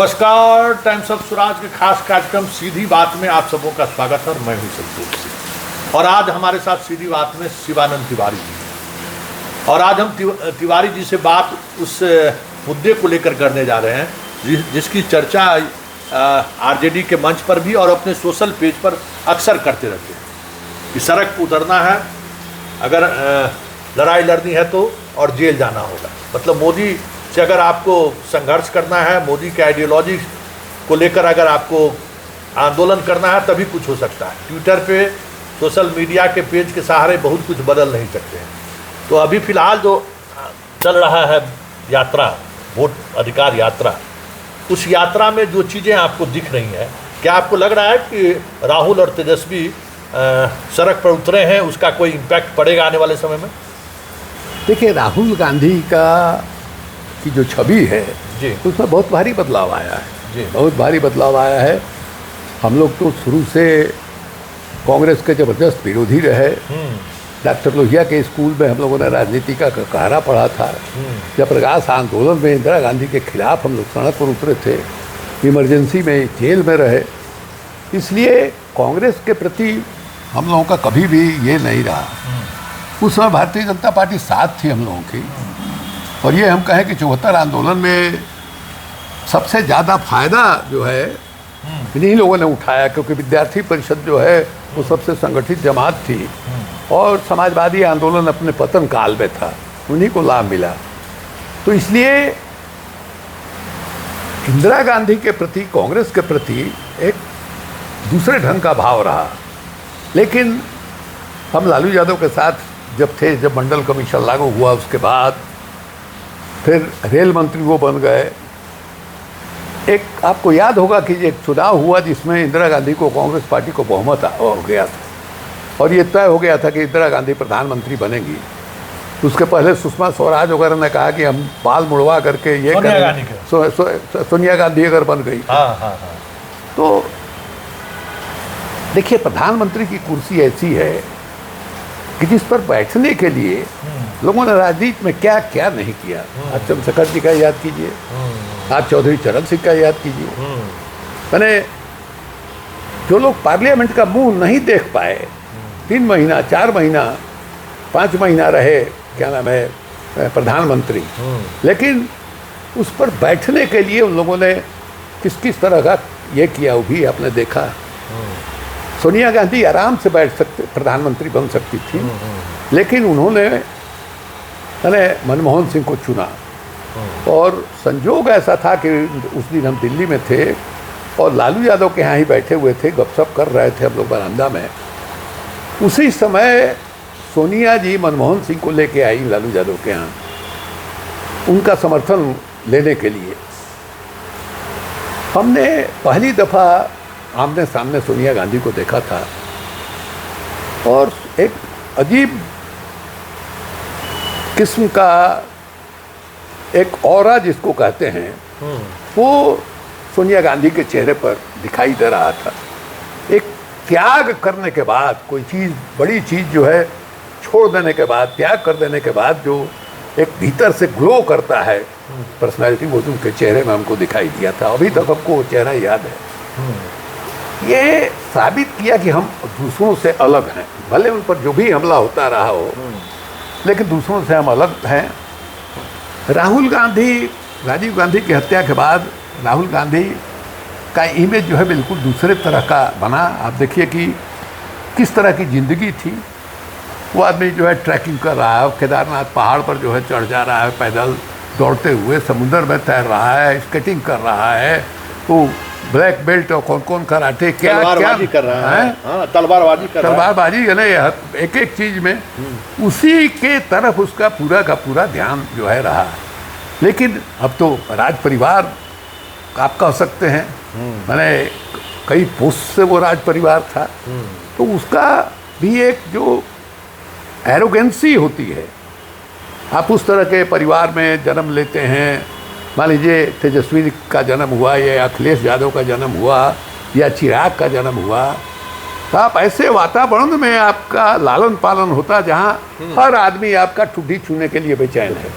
नमस्कार, times of Swaraj के खास कार्यक्रम सीधी बात में आप सबों का स्वागत है और मैं हूं संतोष सिंह। और आज हमारे साथ सीधी बात में शिवानंद तिवारी जी हैं और आज हम तिवारी जी से बात उस मुद्दे को लेकर करने जा रहे हैं जिसकी चर्चा आरजेडी के मंच पर भी और अपने सोशल पेज पर अक्सर करते रहते हैं कि सड़क पर उतरना है, अगर लड़ाई लड़नी है तो और जेल जाना होगा। मतलब मोदी से अगर आपको संघर्ष करना है, मोदी के आइडियोलॉजी को लेकर अगर आपको आंदोलन करना है तभी कुछ हो सकता है। ट्विटर पे, सोशल मीडिया के पेज के सहारे बहुत कुछ बदल नहीं सकते हैं। तो अभी फ़िलहाल जो चल रहा है यात्रा, वोट अधिकार यात्रा, उस यात्रा में जो चीज़ें आपको दिख रही हैं, क्या आपको लग रहा है कि राहुल और तेजस्वी सड़क पर उतरे हैं, उसका कोई इम्पैक्ट पड़ेगा आने वाले समय में? देखिए, राहुल गांधी की जो छवि है जी, उसमें बहुत भारी बदलाव आया है जी, बहुत भारी बदलाव आया है। हम लोग तो शुरू से कांग्रेस के ज़बरदस्त विरोधी रहे। डॉक्टर लोहिया के स्कूल में हम लोगों ने राजनीति का कहारा पढ़ा था। जब प्रकाश आंदोलन में इंदिरा गांधी के खिलाफ हम लोग सड़क पर उतरे थे, इमरजेंसी में जेल में रहे। इसलिए कांग्रेस के प्रति हम लोगों का कभी भी ये नहीं रहा। उस समय भारतीय जनता पार्टी साथ थी हम लोगों की। और ये हम कहें कि 74 आंदोलन में सबसे ज़्यादा फायदा जो है इन्हीं लोगों ने उठाया, क्योंकि विद्यार्थी परिषद जो है वो सबसे संगठित जमात थी और समाजवादी आंदोलन अपने पतन काल में था, उन्हीं को लाभ मिला। तो इसलिए इंदिरा गांधी के प्रति, कांग्रेस के प्रति एक दूसरे ढंग का भाव रहा। लेकिन हम लालू यादव के साथ जब थे, जब मंडल कमीशन लागू हुआ, उसके बाद फिर रेल मंत्री वो बन गए। एक आपको याद होगा कि एक चुनाव हुआ जिसमें इंदिरा गांधी को, कांग्रेस पार्टी को बहुमत हो गया था और ये तय हो गया था कि इंदिरा गांधी प्रधानमंत्री बनेंगी। उसके पहले सुषमा स्वराज वगैरह ने कहा कि हम बाल मुड़वा करके ये सोनिया गांधी अगर बन गई। तो देखिए, प्रधानमंत्री की कुर्सी ऐसी है कि जिस पर बैठने के लिए लोगों ने राजनीति में क्या क्या नहीं किया। आप चंद्रशेखर जी का याद कीजिए, आप चौधरी चरण सिंह का याद कीजिए। मैंने जो लोग पार्लियामेंट का मुंह नहीं देख पाए, 3 महीना, 4 महीना, 5 महीना रहे, क्या नाम है, प्रधानमंत्री, लेकिन उस पर बैठने के लिए उन लोगों ने किस किस तरह का ये किया, वो भी आपने देखा। सोनिया गांधी आराम से बैठ सकते, प्रधानमंत्री बन सकती थी, लेकिन उन्होंने मनमोहन सिंह को चुना। और संजोग ऐसा था कि उस दिन हम दिल्ली में थे और लालू यादव के यहाँ ही बैठे हुए थे, गपशप कर रहे थे हम लोग बरामदा में। उसी समय सोनिया जी मनमोहन सिंह को लेके आई लालू यादव के यहाँ, उनका समर्थन लेने के लिए। हमने पहली दफ़ा आमने सामने सोनिया गांधी को देखा था और एक अजीब किस्म का एक ऑरा जिसको कहते हैं, वो सोनिया गांधी के चेहरे पर दिखाई दे रहा था। एक त्याग करने के बाद, कोई चीज़, बड़ी चीज़ जो है छोड़ देने के बाद, त्याग कर देने के बाद जो एक भीतर से ग्लो करता है पर्सनैलिटी, वो उनके चेहरे में हमको दिखाई दिया था। अभी तक हमको वो चेहरा याद है। ये साबित किया कि हम दूसरों से अलग हैं, भले उन पर जो भी हमला होता रहा हो, लेकिन दूसरों से हम अलग हैं। राहुल गांधी, राजीव गांधी की हत्या के बाद राहुल गांधी का इमेज जो है बिल्कुल दूसरे तरह का बना। आप देखिए कि किस तरह की ज़िंदगी थी। वो आदमी जो है ट्रैकिंग कर रहा है, केदारनाथ पहाड़ पर जो है चढ़ जा रहा है, पैदल दौड़ते हुए समुद्र में तैर रहा है, स्केटिंग कर रहा है, वो ब्लैक बेल्ट और कौन कौन कराटे, क्या तलवारबाजी कर रहा है, तलवारबाजी कर रहा है, तलवारबाजी यानी एक एक चीज़ में उसी के तरफ उसका पूरा का पूरा ध्यान जो है रहा। लेकिन अब तो राज परिवार आप कह सकते हैं, मैंने कई पोस्ट से वो राज परिवार था, तो उसका भी एक जो एरोगेंसी होती है, आप उस तरह के परिवार में जन्म लेते हैं। मान लीजिए तेजस्वी का जन्म हुआ या अखिलेश यादव का जन्म हुआ या चिराग का जन्म हुआ, तो आप ऐसे वातावरण में आपका लालन पालन होता जहाँ हर आदमी आपका ठुड्डी छूने के लिए बेचैन है।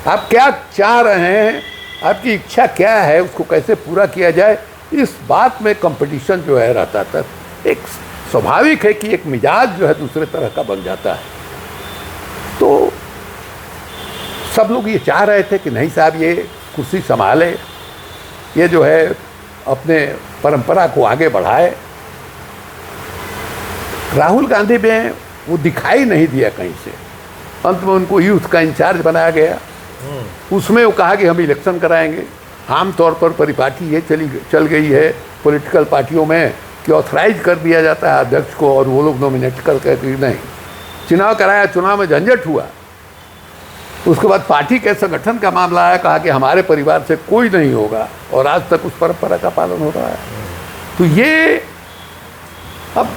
आप क्या चाह रहे हैं, आपकी इच्छा क्या है, उसको कैसे पूरा किया जाए, इस बात में कंपटीशन जो है रहता था। एक स्वाभाविक है कि एक मिजाज जो है दूसरे तरह का बन जाता है। तो सब लोग ये चाह रहे थे कि नहीं साहब ये कुर्सी संभाले, ये जो है अपने परंपरा को आगे बढ़ाए। राहुल गांधी में वो दिखाई नहीं दिया कहीं से। अंत में उनको यूथ का इंचार्ज बनाया गया। उसमें वो कहा कि हम इलेक्शन कराएंगे। आमतौर पर परिपाटी ये चल गई है पॉलिटिकल पार्टियों में कि ऑथराइज कर दिया जाता है अध्यक्ष को और वो लोग नॉमिनेट करके कि नहीं। चुनाव कराया, चुनाव में झंझट हुआ। उसके बाद पार्टी के संगठन का मामला आया, कहा कि हमारे परिवार से कोई नहीं होगा, और आज तक उस परंपरा का पालन हो रहा है। तो ये अब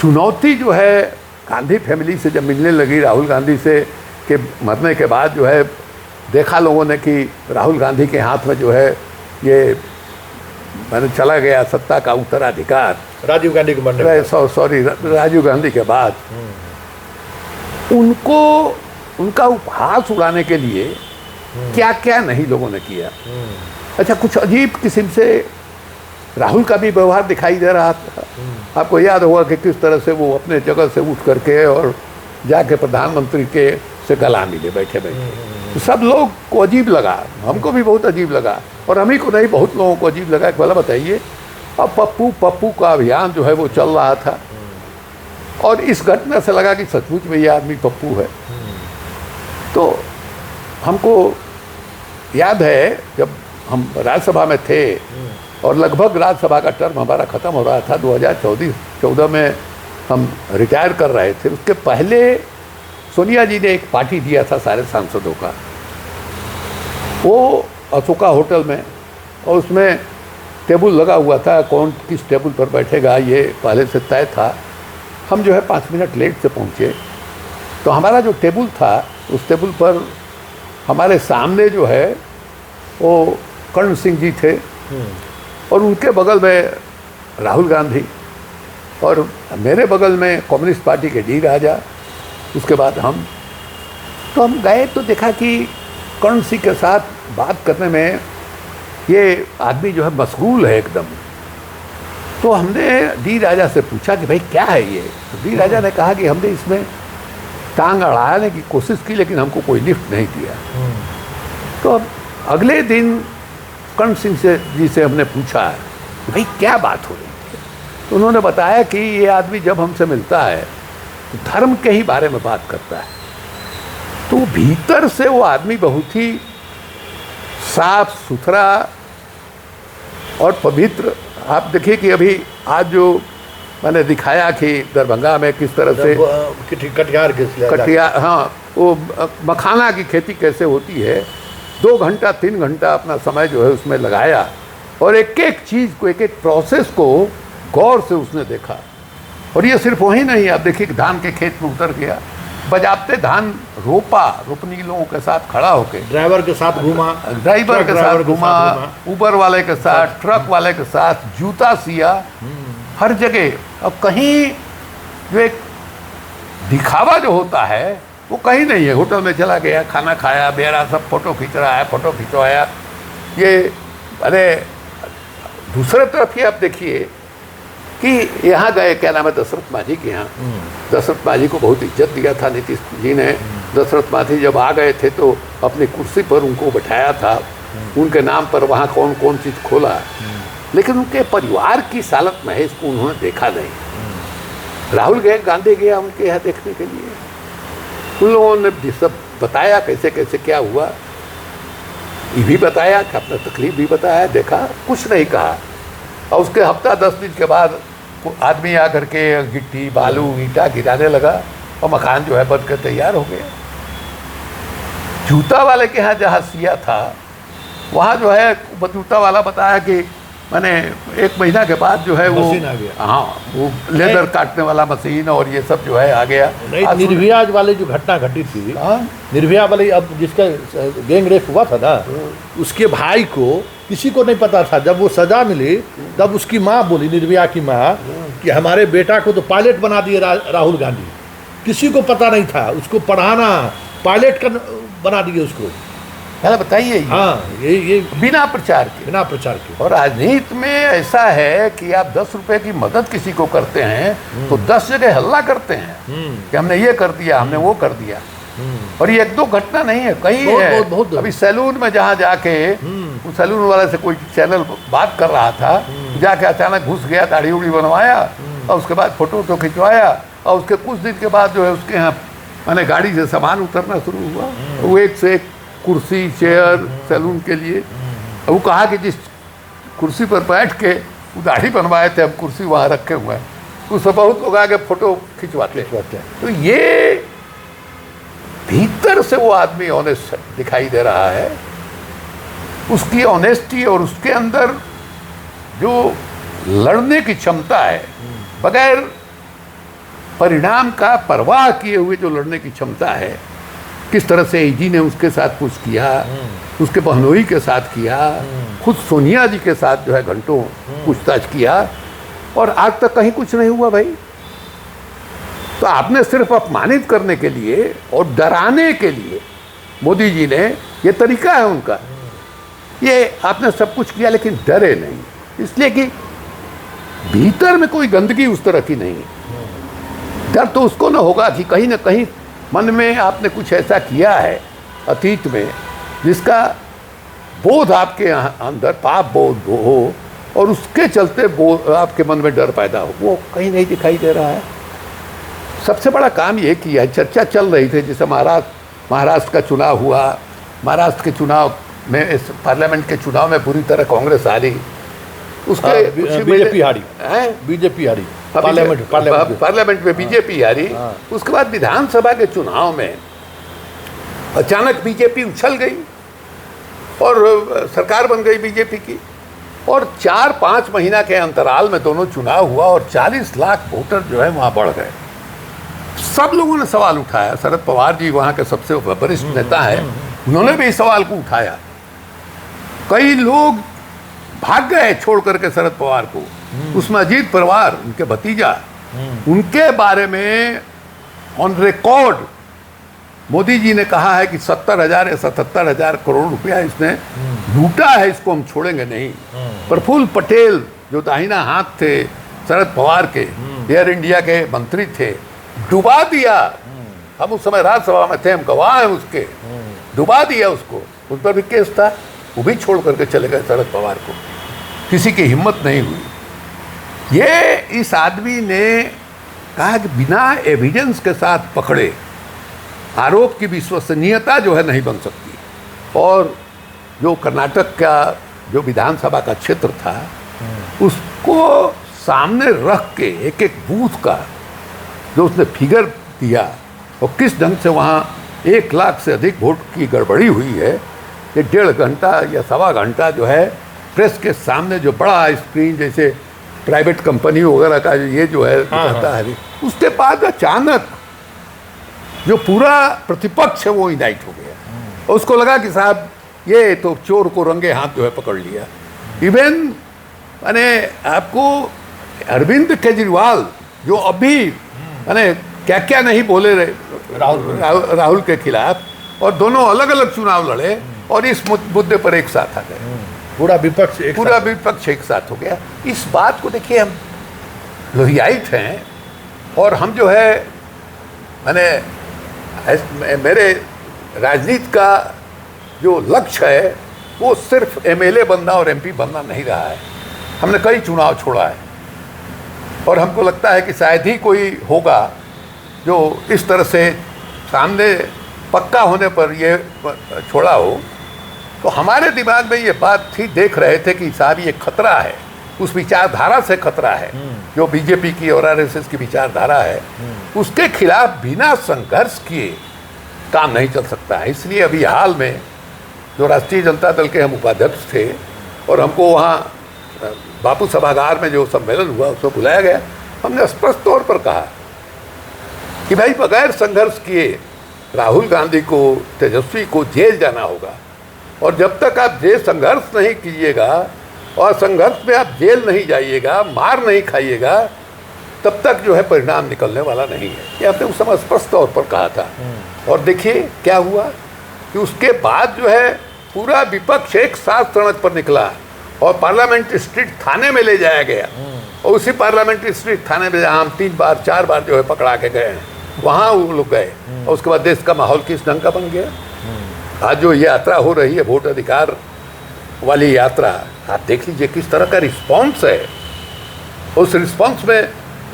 चुनौती जो है गांधी फैमिली से जब मिलने लगी, राहुल गांधी से के मरने के बाद जो है देखा लोगों ने कि राहुल गांधी के हाथ में जो है ये मैंने चला गया सत्ता का उत्तराधिकार। राजीव गांधी के मरने सॉरी राजीव गांधी के बाद उनको उनका उपहास उड़ाने के लिए क्या क्या नहीं लोगों ने किया। अच्छा, कुछ अजीब किस्म से राहुल का भी व्यवहार दिखाई दे रहा था। आपको याद होगा कि किस तरह से वो अपने जगह से उठ करके और जाके प्रधानमंत्री के से गला मिले बैठे बैठे। तो सब लोग को अजीब लगा, हमको भी बहुत अजीब लगा, और हम ही को नहीं बहुत लोगों को अजीब लगा। भला बताइए, अब पप्पू का अभियान जो है वो चल रहा था, और इस घटना से लगा कि सचमुच में ये आदमी पप्पू है। तो हमको याद है जब हम राज्यसभा में थे और लगभग राज्यसभा का टर्म हमारा ख़त्म हो रहा था, 2014 में हम रिटायर कर रहे थे। उसके पहले सोनिया जी ने एक पार्टी दिया था सारे सांसदों का, वो अशोका होटल में, और उसमें टेबल लगा हुआ था, कौन किस टेबल पर बैठेगा ये पहले से तय था। हम जो है 5 मिनट लेट से पहुँचे, तो हमारा जो टेबल था उस टेबल पर हमारे सामने जो है वो कर्ण सिंह जी थे, और उनके बगल में राहुल गांधी, और मेरे बगल में कम्युनिस्ट पार्टी के डी राजा। उसके बाद हम गए तो देखा कि कर्ण सिंह के साथ बात करने में ये आदमी जो है मशगूल है एकदम। तो हमने डी राजा से पूछा कि भाई क्या है ये। तो डी राजा ने कहा कि हमने इसमें टांग अड़ाने की कोशिश की, लेकिन हमको कोई लिफ्ट नहीं दिया। तो अब अगले दिन कर्ण सिंह जी से हमने पूछा भाई क्या बात हो रही है। तो उन्होंने बताया कि ये आदमी जब हमसे मिलता है तो धर्म के ही बारे में बात करता है। तो भीतर से वो आदमी बहुत ही साफ सुथरा और पवित्र। आप देखिए कि अभी आज जो मैंने दिखाया कि दरभंगा में किस तरह से कटिहार, हाँ, वो मखाना की खेती कैसे होती है, 2 घंटा 3 घंटा अपना समय जो है उसमें लगाया, और एक एक चीज़ को, एक एक प्रोसेस को गौर से उसने देखा। और ये सिर्फ वही नहीं, आप देखिए कि धान के खेत में उतर गया, बजाते धान रोपनी लोगों के साथ खड़ा होके, ड्राइवर के साथ घूमा, उबर वाले के साथ, ट्रक वाले के साथ, जूता सिया हर जगह। अब कहीं जो एक दिखावा जो होता है वो कहीं नहीं है। होटल में चला गया, खाना खाया, बेरा सब फोटो खींच रहा है, फोटो खिंचवाया। ये अरे दूसरे तरफ ही आप देखिए कि यहाँ गए, क्या नाम है, दशरथ माझी के यहाँ। दशरथ माझी को बहुत इज्जत दिया था नीतीश जी ने। दशरथ माझी जब आ गए थे तो अपनी कुर्सी पर उनको बैठाया था, उनके नाम पर वहाँ कौन कौन चीज़ खोला, लेकिन उनके परिवार की सालत महज को उन्होंने देखा नहीं। राहुल गांधी गया उनके यहाँ देखने के लिए, उन लोगों ने सब बताया कैसे कैसे क्या हुआ, ये भी बताया कि अपना तकलीफ भी बताया, देखा, कुछ नहीं कहा। और उसके हफ्ता 10 दिन के बाद आदमी आकर के गिट्टी बालू ईंटा गिराने लगा और मकान जो है बन कर तैयार हो गया। जूता वाले के यहाँ जहाँ सिया था वहाँ जो है जूता वाला बताया कि मैंने 1 महीना के बाद जो है वो आ गया। हाँ, वो लेदर काटने वाला मशीन और ये सब जो है आ गया। निर्भया वाली जो घटना घटी थी, निर्भया वाली, अब जिसका गैंग रेप हुआ था ना, उसके भाई को किसी को नहीं पता था। जब वो सजा मिली तब उसकी माँ बोली, निर्भया की माँ, कि हमारे बेटा को तो पायलट बना दिए राहुल गांधी। किसी को पता नहीं था, उसको पढ़ाना, पायलट बना दिए उसको। पहले बताइए ये। हाँ, ये बिना प्रचार के। बिना प्रचार के। और राजनीति में ऐसा है कि आप 10 रुपए की मदद किसी को करते हैं तो 10 जगह हल्ला करते हैं कि हमने ये कर दिया, हमने वो कर दिया। और ये 1-2 घटना नहीं है, कई है। बहुत अभी सैलून में जहाँ जाके उस सैलून वाले से कोई चैनल बात कर रहा था, जाके अचानक घुस गया, दाढ़ी उड़ी बनवाया और उसके बाद फोटो वोटो खिंचवाया और उसके कुछ दिन के बाद जो है उसके यहाँ मैंने गाड़ी से सामान उतरना शुरू हुआ। वो एक से एक कुर्सी चेयर सैलून के लिए। वो कहा कि जिस कुर्सी पर बैठ के वो दाढ़ी बनवाए थे, हम कुर्सी वहाँ रखे हुए हैं, उससे बहुत लोग आके फोटो खिंचवाते हैं। तो ये भीतर से वो आदमी ऑनेस्ट दिखाई दे रहा है, उसकी ऑनेस्टी और उसके अंदर जो लड़ने की क्षमता है, बगैर परिणाम का परवाह किए हुए जो लड़ने की क्षमता है। किस तरह से एजी ने उसके साथ कुछ किया, उसके बहनोई के साथ किया, खुद सोनिया जी के साथ जो है घंटों पूछताछ किया और आज तक कहीं कुछ नहीं हुआ भाई। तो आपने सिर्फ अपमानित करने के लिए और डराने के लिए मोदी जी ने, ये तरीका है उनका, ये आपने सब कुछ किया लेकिन डरे नहीं, इसलिए कि भीतर में कोई गंदगी उस तरह की नहीं है। डर तो उसको ना होगा कि कहीं ना कहीं मन में आपने कुछ ऐसा किया है अतीत में जिसका बोध आपके अंदर पाप बोध हो और उसके चलते आपके मन में डर पैदा हो, वो कहीं नहीं दिखाई दे रहा है। सबसे बड़ा काम ये किया है, चर्चा चल रही थी जैसे महाराष्ट्र का चुनाव हुआ, महाराष्ट्र के चुनाव में, इस पार्लियामेंट के चुनाव में पूरी तरह कांग्रेस हारी, उसके बीजेपी हारी, बीजेपी हारी पार्लियामेंट में बीजेपी हारी। उसके बाद विधानसभा के चुनाव में अचानक बीजेपी उछल गई और सरकार बन गई बीजेपी की, और 4-5 महीना के अंतराल में दोनों चुनाव हुआ और 40 लाख वोटर जो है वहाँ बढ़ गए। सब लोगों ने सवाल उठाया, शरद पवार जी वहाँ के सबसे वरिष्ठ नेता है, उन्होंने भी इस सवाल को उठाया। कई लोग भाग गए छोड़ करके शरद पवार को, उसमें अजीत पवार उनके भतीजा, उनके बारे में ऑन रिकॉर्ड मोदी जी ने कहा है कि 70,000 या 77,000 करोड़ रुपया इसने लूटा है, इसको हम छोड़ेंगे नहीं। प्रफुल्ल पटेल जो दाहिना हाथ थे शरद पवार के, एयर इंडिया के मंत्री थे, डुबा दिया। हम उस समय राज्यसभा में थे, हम गवाह हैं उसके, डुबा दिया उसको, उस पर भी केस था, वो भी छोड़ करके चले गए शरद पवार को, किसी की हिम्मत नहीं हुई। ये इस आदमी ने कहा कि बिना एविडेंस के साथ पकड़े आरोप की विश्वसनीयता जो है नहीं बन सकती। और जो कर्नाटक का जो विधानसभा का क्षेत्र था उसको सामने रख के एक एक बूथ का जो उसने फिगर दिया और किस ढंग से वहाँ 1 लाख से अधिक वोट की गड़बड़ी हुई है, ये 1.5 घंटा या 1.25 घंटा जो है प्रेस के सामने जो बड़ा स्क्रीन जैसे प्राइवेट कंपनी वगैरह का ये जो है कहता है, उसके बाद अचानक जो पूरा प्रतिपक्ष है वो इनाइट हो गया और उसको लगा कि साहब ये तो चोर को रंगे हाथ जो है पकड़ लिया। इवन मैंने आपको अरविंद केजरीवाल जो अभी मैंने क्या क्या नहीं बोले रहे राहुल के खिलाफ, और दोनों अलग अलग चुनाव लड़े और इस मुद्दे पर एक साथ आ गए, पूरा विपक्ष एक साथ हो गया। इस बात को देखिए, हम लोहियाइत हैं और हम जो है मेरे राजनीति का जो लक्ष्य है वो सिर्फ एमएलए बनना और एमपी बनना नहीं रहा है। हमने कई चुनाव छोड़ा है और हमको लगता है कि शायद ही कोई होगा जो इस तरह से सामने पक्का होने पर ये छोड़ा हो। तो हमारे दिमाग में ये बात थी, देख रहे थे कि साहब ये खतरा है, उस विचारधारा से खतरा है जो बीजेपी की और आरएसएस की विचारधारा है, उसके खिलाफ बिना संघर्ष किए काम नहीं चल सकता है। इसलिए अभी हाल में जो राष्ट्रीय जनता दल के हम उपाध्यक्ष थे और हमको वहाँ बापू सभागार में जो सम्मेलन हुआ उसको बुलाया गया, हमने स्पष्ट तौर पर कहा कि भाई बगैर संघर्ष किए राहुल गांधी को, तेजस्वी को जेल जाना होगा, और जब तक आप जेल संघर्ष नहीं कीजिएगा और संघर्ष में आप जेल नहीं जाइएगा, मार नहीं खाइएगा, तब तक जो है परिणाम निकलने वाला नहीं है। ये आपने उस समय स्पष्ट तौर पर कहा था। और देखिए क्या हुआ कि उसके बाद जो है पूरा विपक्ष एक साथ सड़क पर निकला और पार्लियामेंट्री स्ट्रीट थाने में ले जाया गया। और उसी पार्लियामेंट्री स्ट्रीट थाने में जहाँ हम 3 बार 4 बार जो है पकड़ा के गए हैं, वहाँ वो लोग गए। और उसके बाद देश का माहौल किस ढंग का बन गया। आज जो यात्रा हो रही है, वोट अधिकार वाली यात्रा, आप देख लीजिए किस तरह का रिस्पॉन्स है। उस रिस्पॉन्स में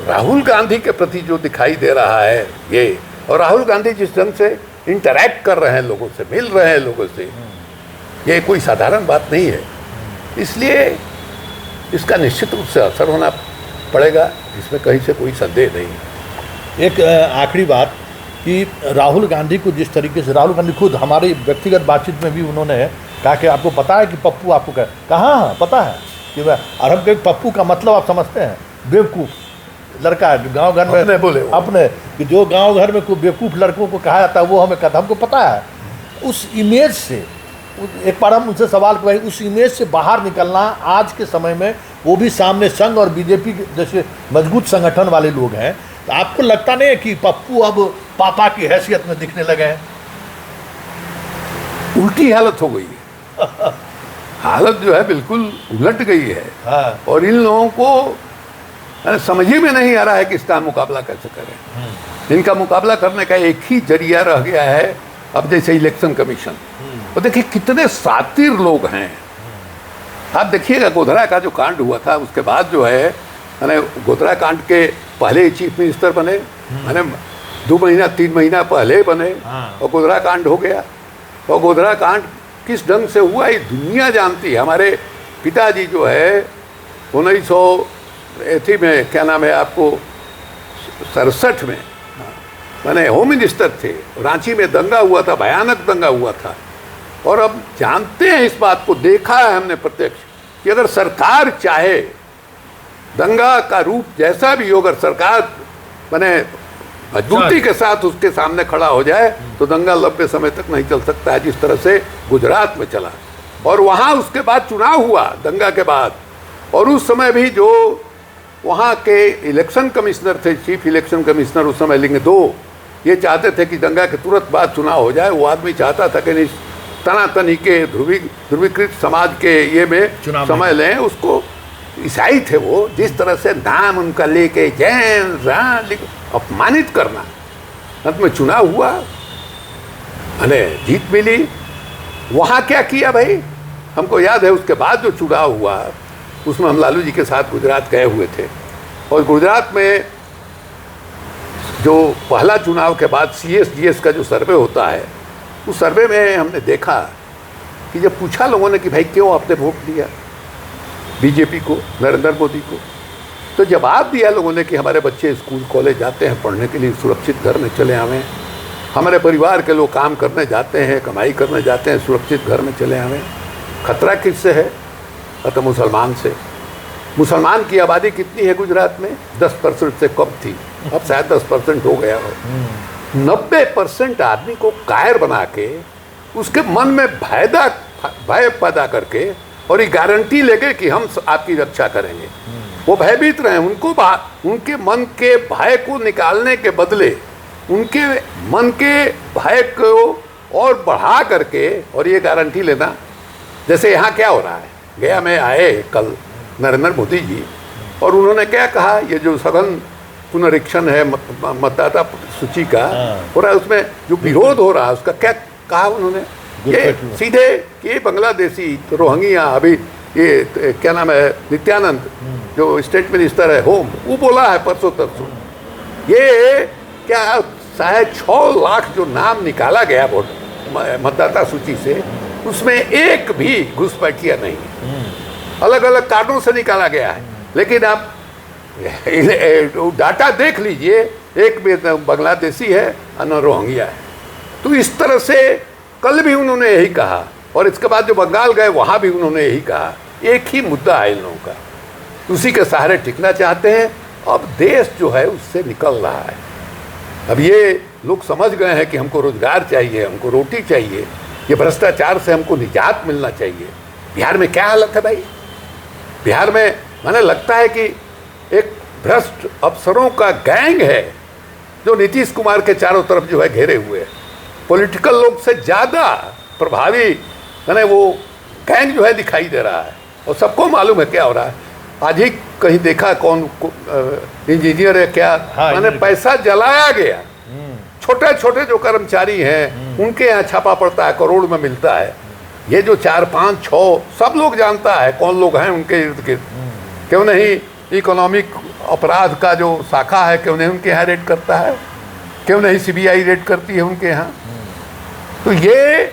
राहुल गांधी के प्रति जो दिखाई दे रहा है ये, और राहुल गांधी जिस ढंग से इंटरैक्ट कर रहे हैं लोगों से, मिल रहे हैं लोगों से, ये कोई साधारण बात नहीं है। इसलिए इसका निश्चित रूप से असर होना पड़ेगा, इसमें कहीं से कोई संदेह नहीं। एक आखिरी बात कि राहुल गांधी को जिस तरीके से, राहुल गांधी खुद हमारी व्यक्तिगत बातचीत में भी उन्होंने कहा कि आपको पता है कि पप्पू आपको कहाँ पता है कि वह, और हम कहीं पप्पू का मतलब आप समझते हैं, बेवकूफ़ लड़का है गांव घर में अपने बोले अपने, कि जो गांव घर में कोई बेवकूफ़ लड़कों को कहा जाता है वो हमें कहता, हमको पता है। उस इमेज से एक बार हम उनसे सवाल करें, उस इमेज से बाहर निकलना आज के समय में, वो भी सामने संघ और बीजेपी जैसे मजबूत संगठन वाले लोग हैं, तो आपको लगता नहीं है कि पप्पू अब पापा की हैसियत में दिखने लगे हैं? उल्टी हालत हो गई है। हालत जो है बिल्कुल उलट गई है। हाँ। और इन लोगों को समझ ही में नहीं आ रहा है कि इसका मुकाबला कैसे करें। इनका मुकाबला करने का एक ही जरिया रह गया है, अब जैसे इलेक्शन कमीशन। और देखिए कितने सातिर लोग हैं। आप देखिएगा गोधरा का जो कांड हुआ था, उसके बाद जो है मैंने गोधरा कांड के पहले चीफ मिनिस्टर बने, मैंने 2 महीना 3 महीना पहले बने, और गोधरा कांड हो गया। और गोधरा कांड किस ढंग से हुआ ये दुनिया जानती है। हमारे पिताजी जो है 1980 में, क्या नाम है आपको, 67 में मैंने होम मिनिस्टर थे। रांची में दंगा हुआ था, भयानक दंगा हुआ था। और अब जानते हैं इस बात को, देखा है हमने प्रत्यक्ष, कि अगर सरकार चाहे, दंगा का रूप जैसा भी हो, अगर सरकार मैंने मजबूती के साथ उसके सामने खड़ा हो जाए तो दंगा लंबे समय तक नहीं चल सकता है, जिस तरह से गुजरात में चला। और वहाँ उसके बाद चुनाव हुआ दंगा के बाद, और उस समय भी जो वहाँ के इलेक्शन कमिश्नर थे, चीफ इलेक्शन कमिश्नर उस समय, लेकिन 2 ये चाहते थे कि दंगा के तुरंत बाद चुनाव हो जाए। वो आदमी चाहता था कि तनातनी के ध्रुवीकृत समाज के ये में समय लें उसको। ईसाई थे वो, जिस तरह से नाम उनका लेके जैन अपमानित करना। अंत में चुनाव हुआ, मैंने जीत मिली। वहाँ क्या किया भाई, हमको याद है उसके बाद जो चुनाव हुआ उसमें हम लालू जी के साथ गुजरात गए हुए थे। और गुजरात में जो पहला चुनाव के बाद CSGS का जो सर्वे होता है, उस सर्वे में हमने देखा कि जब पूछा लोगों ने कि भाई क्यों आपने वोट दिया बीजेपी को, नरेंद्र मोदी को, तो जवाब दिया लोगों ने कि हमारे बच्चे स्कूल कॉलेज जाते हैं पढ़ने के लिए, सुरक्षित घर में चले आवें। हमारे परिवार के लोग काम करने जाते हैं, कमाई करने जाते हैं, सुरक्षित घर में चले आवें। खतरा किससे है? तो मुसलमान से। मुसलमान की आबादी कितनी है गुजरात में? 10% से कम थी, अब शायद 10% हो गया हो। 90% आदमी को कायर बना के, उसके मन में भय पैदा करके, और ये गारंटी लेके कि हम आपकी रक्षा करेंगे। वो भयभीत रहे, उनके मन के भय को निकालने के बदले उनके मन के भय को और बढ़ा करके और ये गारंटी लेना। जैसे यहाँ क्या हो रहा है, गया में आए कल नरेंद्र मोदी जी, और उन्होंने क्या कहा, ये जो सघन पुनरीक्षण है मतदाता सूची का हो रहा है, उसमें जो विरोध हो रहा है उसका क्या कहा उन्होंने, ये सीधे कि बांग्लादेशी रोहिंग्या, अभी ये क्या नाम है, नित्यानंद जो स्टेट मिनिस्टर है होम, वो बोला है परसों तरसों, ये क्या 6.5 लाख जो नाम निकाला गया वोट मतदाता सूची से, उसमें एक भी घुसपैठिया नहीं, अलग अलग कार्डों से निकाला गया है। लेकिन आप डाटा देख लीजिए, एक भी बांग्लादेशी है और रोहिंग्या है। तो इस तरह से कल भी उन्होंने यही कहा, और इसके बाद जो बंगाल गए वहाँ भी उन्होंने यही कहा। एक ही मुद्दा है इन लोगों का, उसी के सहारे टिकना चाहते हैं। अब देश जो है उससे निकल रहा है। अब ये लोग समझ गए हैं कि हमको रोजगार चाहिए, हमको रोटी चाहिए, ये भ्रष्टाचार से हमको निजात मिलना चाहिए। बिहार में क्या हालत है भाई, बिहार में मैंने लगता है कि एक भ्रष्ट अफसरों का गैंग है जो नीतीश कुमार के चारों तरफ जो है घेरे हुए हैं। पॉलिटिकल लोग से ज़्यादा प्रभावी मैंने वो गैंग जो है दिखाई दे रहा है और सबको मालूम है क्या हो रहा है। आज ही कहीं देखा कौन इंजीनियर है क्या, मैंने पैसा जलाया गया। छोटे छोटे जो कर्मचारी हैं उनके यहाँ छापा पड़ता है, करोड़ में मिलता है। ये जो 4, 5, 6 सब लोग जानता है कौन लोग हैं उनके इर्द गिर्द। क्यों नहीं इकोनॉमिक अपराध का जो शाखा है क्यों नहीं उनके यहाँ रेड करता है, क्यों नहीं सीबीआई रेड करती है उनके यहाँ। तो ये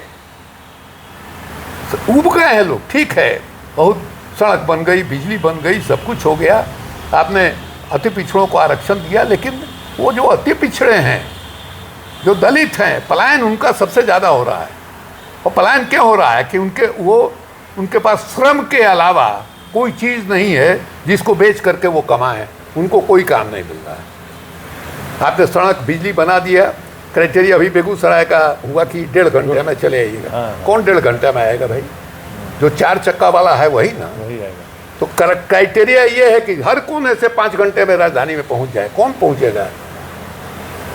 उब गए हैं लोग। ठीक है, बहुत सड़क बन गई, बिजली बन गई, सब कुछ हो गया, आपने अति पिछड़ों को आरक्षण दिया, लेकिन वो जो अति पिछड़े हैं, जो दलित हैं, पलायन उनका सबसे ज़्यादा हो रहा है। और पलायन क्यों हो रहा है कि उनके पास श्रम के अलावा कोई चीज़ नहीं है जिसको बेच करके वो कमाएं, उनको कोई काम नहीं मिल रहा है। आपने सड़क बिजली बना दिया, क्राइटेरिया अभी बेगूसराय का हुआ कि 1.5 घंटे में चले आइएगा। कौन 1.5 घंटे में आएगा भाई? जो 4 चक्का वाला है वही ना, वही आएगा। तो क्राइटेरिया ये है कि हर कोने से 5 घंटे में राजधानी में पहुंच जाए। कौन पहुंचेगा?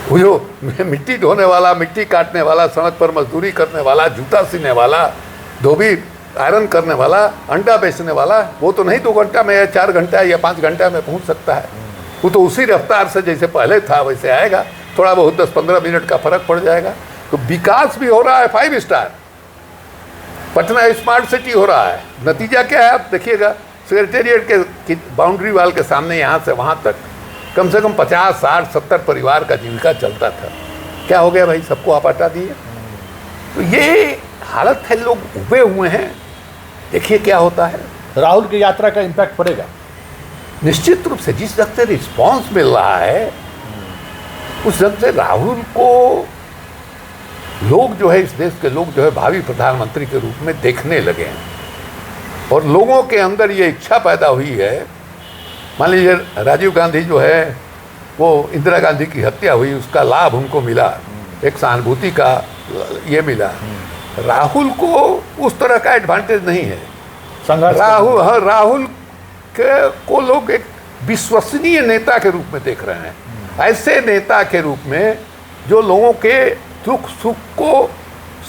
वो जो मिट्टी ढोने वाला, मिट्टी काटने वाला, सड़क पर मजदूरी करने वाला, जूता सीने वाला, धोबी आयरन करने वाला, अंडा बेचने वाला, वो तो नहीं 2 घंटा में या 4 घंटा या 5 घंटा में पहुंच सकता है। वो तो उसी रफ्तार से जैसे पहले था वैसे आएगा, थोड़ा बहुत 10-15 मिनट का फर्क पड़ जाएगा। तो विकास भी हो रहा है 5 स्टार, पटना स्मार्ट सिटी हो रहा है। नतीजा क्या है आप देखिएगा, सेक्रेटेरिएट के बाउंड्री वाल के सामने यहाँ से वहाँ तक कम से कम 50, 60, 70 परिवार का जीविका चलता था। क्या हो गया भाई? सबको आप हटा दिए। तो ये हालत है, लोग उबे हुए हैं। देखिए क्या होता है। राहुल की यात्रा का इम्पैक्ट पड़ेगा निश्चित रूप से। जिस ढंग से रिस्पॉन्स मिल रहा है उस ढंग से राहुल को लोग जो है, इस देश के लोग जो है भावी प्रधानमंत्री के रूप में देखने लगे हैं। और लोगों के अंदर ये इच्छा पैदा हुई है। मान लीजिए राजीव गांधी जो है वो इंदिरा गांधी की हत्या हुई, उसका लाभ उनको मिला, एक सहानुभूति का ये मिला। राहुल को उस तरह का एडवांटेज नहीं है। राहुल को लोग एक विश्वसनीय नेता के रूप में देख रहे हैं, ऐसे नेता के रूप में जो लोगों के दुख सुख को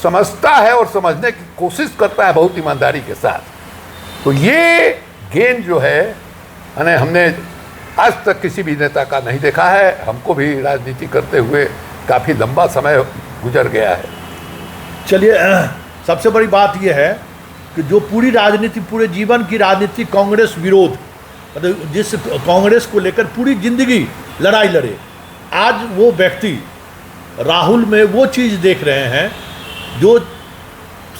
समझता है और समझने की कोशिश करता है बहुत ईमानदारी के साथ। तो ये गेन जो है हमने आज तक किसी भी नेता का नहीं देखा है। हमको भी राजनीति करते हुए काफ़ी लंबा समय गुजर गया है। चलिए, सबसे बड़ी बात यह है कि जो पूरी राजनीति, पूरे जीवन की राजनीति कांग्रेस विरोध, मतलब जिस कांग्रेस को लेकर पूरी जिंदगी लड़ाई लड़े, आज वो व्यक्ति राहुल में वो चीज़ देख रहे हैं जो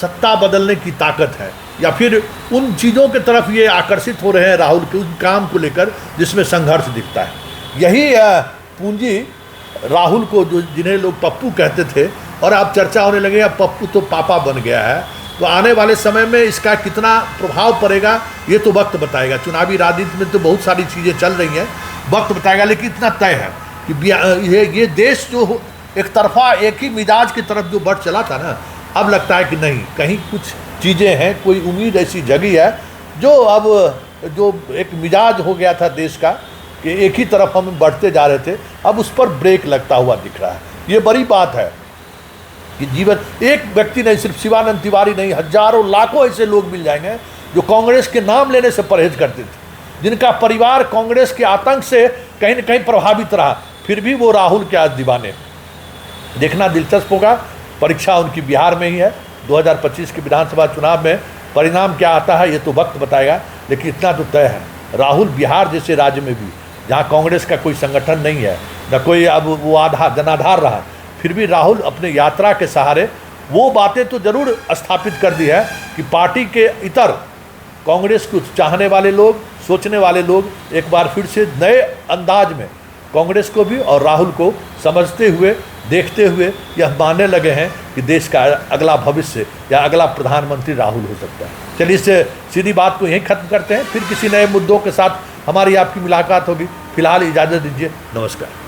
सत्ता बदलने की ताकत है, या फिर उन चीज़ों की तरफ ये आकर्षित हो रहे हैं राहुल के उस काम को लेकर जिसमें संघर्ष दिखता है। यही पूंजी राहुल को, जो जिन्हें लोग पप्पू कहते थे, और अब चर्चा होने लगे अब पप्पू तो पापा बन गया है। तो आने वाले समय में इसका कितना प्रभाव पड़ेगा ये तो वक्त बताएगा। चुनावी राजनीति में तो बहुत सारी चीज़ें चल रही हैं, वक्त बताएगा। लेकिन इतना तय है कि ये देश जो एक तरफा, एक ही मिजाज की तरफ जो बढ़ चला था ना, अब लगता है कि नहीं, कहीं कुछ चीज़ें हैं, कोई उम्मीद ऐसी जगी है जो अब जो एक मिजाज हो गया था देश का कि एक ही तरफ हम बढ़ते जा रहे थे, अब उस पर ब्रेक लगता हुआ दिख रहा है। ये बड़ी बात है कि जीवन, एक व्यक्ति नहीं, सिर्फ शिवानंद तिवारी नहीं, हजारों लाखों ऐसे लोग मिल जाएंगे जो कांग्रेस के नाम लेने से परहेज करते थे, जिनका परिवार कांग्रेस के आतंक से कहीं न कहीं प्रभावित रहा, फिर भी वो राहुल के आज दीवाने। देखना दिलचस्प होगा। परीक्षा उनकी बिहार में ही है। 2025 के विधानसभा चुनाव में परिणाम क्या आता है ये तो वक्त बताएगा। लेकिन इतना तो तय है, राहुल बिहार जैसे राज्य में भी, जहाँ कांग्रेस का कोई संगठन नहीं है, न कोई अब वो जनाधार रहा, फिर भी राहुल अपने यात्रा के सहारे वो बातें तो जरूर स्थापित कर दी है कि पार्टी के इतर कांग्रेस को चाहने वाले लोग, सोचने वाले लोग एक बार फिर से नए अंदाज में कांग्रेस को भी और राहुल को समझते हुए, देखते हुए यह मानने लगे हैं कि देश का अगला भविष्य या अगला प्रधानमंत्री राहुल हो सकता है। चलिए, इससे सीधी बात को यहीं खत्म करते हैं, फिर किसी नए मुद्दों के साथ हमारी आपकी मुलाकात होगी। फिलहाल इजाज़त दीजिए, नमस्कार।